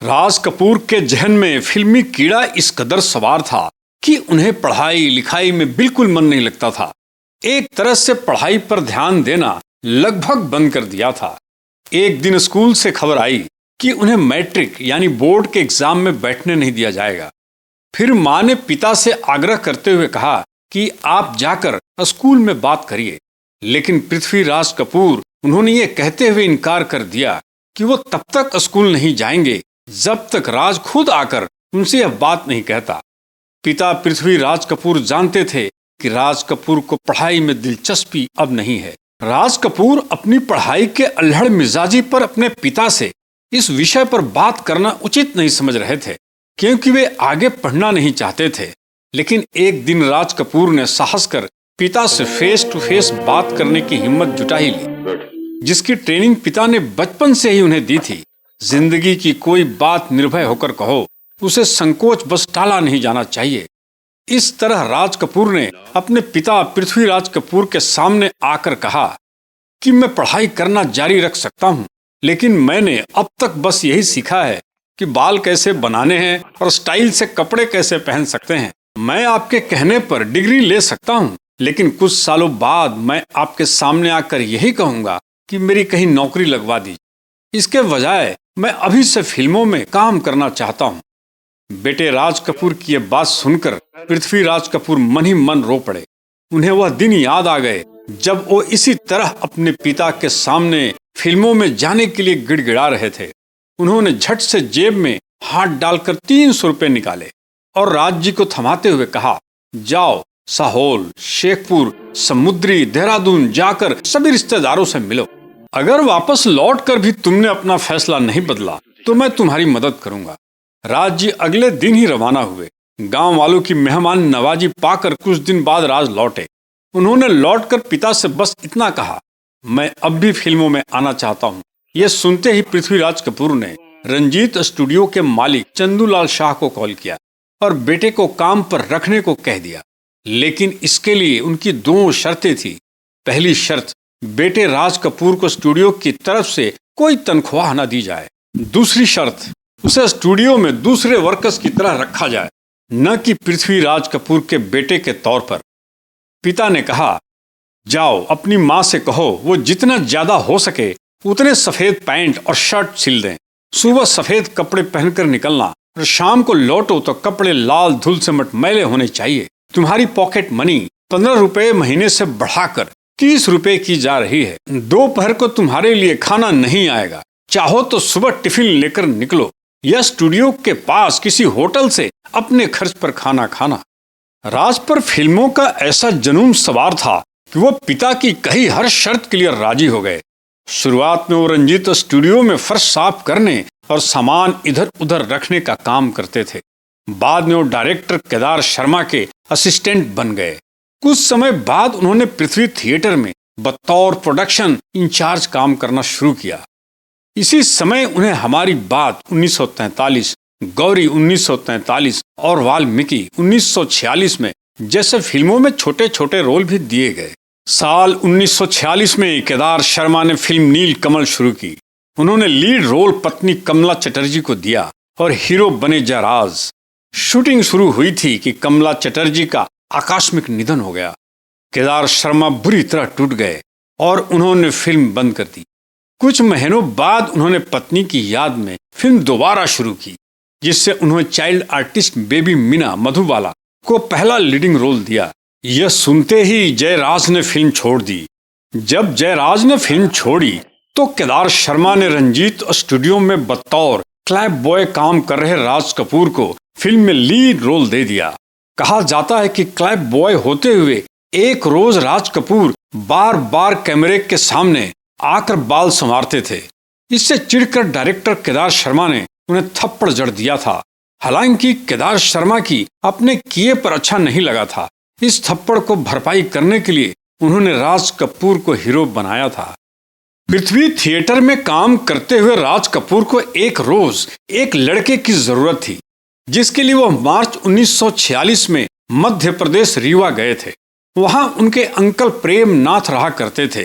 राज कपूर के जहन में फिल्मी कीड़ा इस कदर सवार था कि उन्हें पढ़ाई लिखाई में बिल्कुल मन नहीं लगता था। एक तरह से पढ़ाई पर ध्यान देना लगभग बंद कर दिया था। एक दिन स्कूल से खबर आई कि उन्हें मैट्रिक यानी बोर्ड के एग्जाम में बैठने नहीं दिया जाएगा। फिर माँ ने पिता से आग्रह करते हुए कहा कि आप जाकर स्कूल में बात करिए, लेकिन पृथ्वीराज कपूर उन्होंने ये कहते हुए इनकार कर दिया कि वो तब तक स्कूल नहीं जाएंगे जब तक राज खुद आकर उनसे यह बात नहीं कहता। पिता पृथ्वीराज कपूर जानते थे कि राज कपूर को पढ़ाई में दिलचस्पी अब नहीं है। राज कपूर अपनी पढ़ाई के अल्हड़ मिजाजी पर अपने पिता से इस विषय पर बात करना उचित नहीं समझ रहे थे, क्योंकि वे आगे पढ़ना नहीं चाहते थे। लेकिन एक दिन राज कपूर ने साहस कर पिता से फेस टू फेस बात करने की हिम्मत जुटा ही ली, जिसकी ट्रेनिंग पिता ने बचपन से ही उन्हें दी थी। जिंदगी की कोई बात निर्भय होकर कहो, उसे संकोच बस टाला नहीं जाना चाहिए। इस तरह राज कपूर ने अपने पिता पृथ्वीराज कपूर के सामने आकर कहा कि मैं पढ़ाई करना जारी रख सकता हूँ, लेकिन मैंने अब तक बस यही सीखा है कि बाल कैसे बनाने हैं और स्टाइल से कपड़े कैसे पहन सकते हैं। मैं आपके कहने पर डिग्री ले सकता हूँ, लेकिन कुछ सालों बाद मैं आपके सामने आकर यही कहूँगा कि मेरी कहीं नौकरी लगवा दीजिए। इसके बजाय मैं अभी से फिल्मों में काम करना चाहता हूँ। बेटे राज कपूर की यह बात सुनकर पृथ्वीराज कपूर मन ही मन रो पड़े। उन्हें वह दिन याद आ गए जब वो इसी तरह अपने पिता के सामने फिल्मों में जाने के लिए गिड़गिड़ा रहे थे। उन्होंने झट से जेब में हाथ डालकर 300 रुपए निकाले और राज जी को थमाते हुए कहा, जाओ साहोल, शेखपुर, समुद्री, देहरादून जाकर सभी रिश्तेदारों से मिलो। अगर वापस लौट कर भी तुमने अपना फैसला नहीं बदला तो मैं तुम्हारी मदद करूंगा। राज जी अगले दिन ही रवाना हुए। गांव वालों की मेहमान नवाजी पाकर कुछ दिन बाद राज लौटे। उन्होंने लौटकर पिता से बस इतना कहा, मैं अब भी फिल्मों में आना चाहता हूँ। यह सुनते ही पृथ्वीराज कपूर ने रंजीत स्टूडियो के मालिक चंदूलाल शाह को कॉल किया और बेटे को काम पर रखने को कह दिया। लेकिन इसके लिए उनकी 2 शर्तें थी। पहली शर्त, बेटे राज कपूर को स्टूडियो की तरफ से कोई तनख्वाह न दी जाए। दूसरी शर्त, उसे स्टूडियो में दूसरे वर्कर्स की तरह रखा जाए, न कि पृथ्वीराज कपूर के बेटे के तौर पर। पिता ने कहा, जाओ अपनी माँ से कहो वो जितना ज्यादा हो सके उतने सफेद पैंट और शर्ट सिल दें। सुबह सफेद कपड़े पहनकर निकलना और शाम को लौटो तो कपड़े लाल धूल से मटमैले होने चाहिए। तुम्हारी पॉकेट मनी 15 रुपए महीने से बढ़ाकर 30 रुपए की जा रही है। दोपहर को तुम्हारे लिए खाना नहीं आएगा। चाहो तो सुबह टिफिन लेकर निकलो या स्टूडियो के पास किसी होटल से अपने खर्च पर खाना खाना। राज पर फिल्मों का ऐसा जुनून सवार था कि वो पिता की कही हर शर्त के लिए राजी हो गए। शुरुआत में वो रंजीत स्टूडियो में फर्श साफ करने और सामान इधर उधर रखने का काम करते थे। बाद में वो डायरेक्टर केदार शर्मा के असिस्टेंट बन गए। कुछ समय बाद उन्होंने पृथ्वी थिएटर में बतौर प्रोडक्शन इंचार्ज काम करना शुरू किया। इसी समय उन्हें हमारी बात 1943, गौरी 1943 और वाल्मीकि 1946 में जैसे फिल्मों में छोटे छोटे रोल भी दिए गए। साल 1946 में केदार शर्मा ने फिल्म नील कमल शुरू की। उन्होंने लीड रोल पत्नी कमला चटर्जी को दिया और हीरो बने जयराज। शूटिंग शुरू हुई थी कि कमला चटर्जी का आकस्मिक निधन हो गया। केदार शर्मा बुरी तरह टूट गए और उन्होंने फिल्म बंद कर दी। कुछ महीनों बाद उन्होंने पत्नी की याद में फिल्म दोबारा शुरू की, जिससे उन्होंने child artist baby Meena Madhubala को पहला लीडिंग रोल दिया। यह सुनते ही जयराज ने फिल्म छोड़ दी। जब जयराज ने फिल्म छोड़ी तो केदार शर्मा ने रंजीत स्टूडियो में बतौर क्लैप बॉय काम कर रहे राज कपूर को फिल्म में लीड रोल दे दिया। कहा जाता है कि क्लैप बॉय होते हुए एक रोज राज कपूर बार बार कैमरे के सामने आकर बाल संवारते थे। इससे चिढ़कर डायरेक्टर केदार शर्मा ने उन्हें थप्पड़ जड़ दिया था। हालांकि केदार शर्मा की अपने किए पर अच्छा नहीं लगा था। इस थप्पड़ को भरपाई करने के लिए उन्होंने राज कपूर को हीरो बनाया था। पृथ्वी थिएटर में काम करते हुए राज कपूर को एक रोज एक लड़के की जरूरत थी, जिसके लिए वह मार्च 1946 में मध्य प्रदेश रीवा गए थे। वहां उनके अंकल प्रेम नाथ रहा करते थे,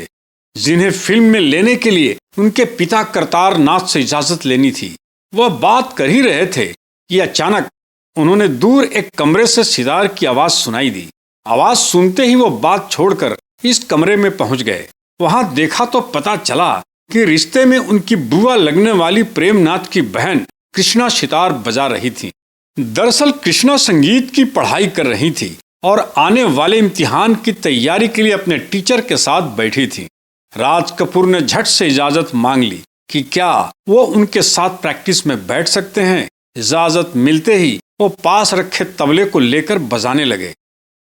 जिन्हें फिल्म में लेने के लिए उनके पिता करतार नाथ से इजाजत लेनी थी। वह बात कर ही रहे थे कि अचानक उन्होंने दूर एक कमरे से सितार की आवाज सुनाई दी। आवाज सुनते ही वो बात छोड़कर इस कमरे में पहुंच गए। वहां देखा तो पता चला कि रिश्ते में उनकी बुआ लगने वाली प्रेमनाथ की बहन कृष्णा सितार बजा रही थी। दरअसल कृष्णा संगीत की पढ़ाई कर रही थी और आने वाले इम्तिहान की तैयारी के लिए अपने टीचर के साथ बैठी थी। राज कपूर ने झट से इजाजत मांग ली कि क्या वो उनके साथ प्रैक्टिस में बैठ सकते हैं। इजाजत मिलते ही वो पास रखे तबले को लेकर बजाने लगे।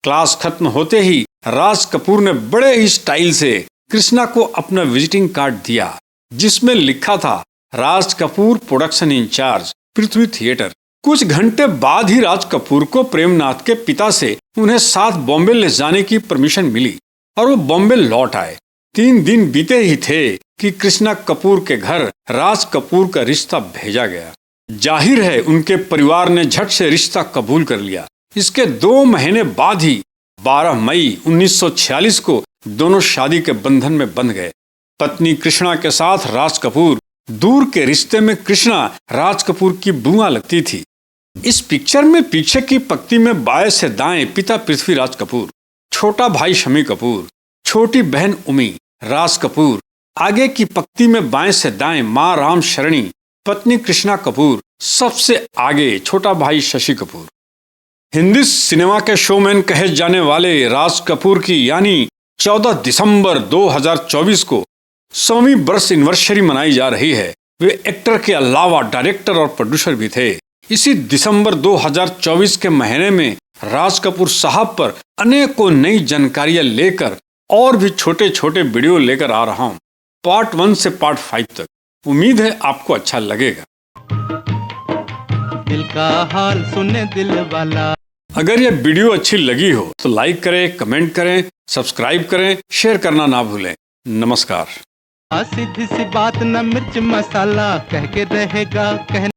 क्लास खत्म होते ही राज कपूर ने बड़े ही स्टाइल से कृष्णा को अपना विजिटिंग कार्ड दिया, जिसमें लिखा था राज कपूर प्रोडक्शन इंचार्ज, पृथ्वी थिएटर। कुछ घंटे बाद ही राज कपूर को प्रेमनाथ के पिता से उन्हें साथ बॉम्बे ले जाने की परमिशन मिली और वो बॉम्बे लौट आए। 3 दिन बीते ही थे कि कृष्णा कपूर के घर राज कपूर का रिश्ता भेजा गया। जाहिर है उनके परिवार ने झट से रिश्ता कबूल कर लिया। इसके 2 महीने बाद ही 12 मई 1946 को दोनों शादी के बंधन में बंध गए। पत्नी कृष्णा के साथ राज कपूर दूर के रिश्ते में कृष्णा राज कपूर की बुआ लगती थी। इस पिक्चर में पीछे की पंक्ति में बाएं से दाएं पिता पृथ्वीराज कपूर, छोटा भाई शमी कपूर, छोटी बहन उमी, राज कपूर। आगे की पंक्ति में बाएं से दाएं मां राम शरणी, पत्नी कृष्णा कपूर, सबसे आगे छोटा भाई शशि कपूर। हिंदी सिनेमा के शोमैन कहे जाने वाले राज कपूर की यानी 14 दिसंबर 2024 को 100वीं बर्थ एनिवर्सरी मनाई जा रही है। वे एक्टर के अलावा डायरेक्टर और प्रोड्यूसर भी थे। इसी दिसंबर 2024 के महीने में राज कपूर साहब पर अनेकों नई जानकारियां लेकर और भी छोटे छोटे वीडियो लेकर आ रहा हूं, पार्ट 1 से पार्ट 5 तक। उम्मीद है आपको अच्छा लगेगा। दिल का हाल सुने दिल वाला। अगर यह वीडियो अच्छी लगी हो तो लाइक करें, कमेंट करें, सब्सक्राइब करें, शेयर करना ना भूलें। नमस्कार। सीधी सी बात न मिर्च मसाला कह के रहेगा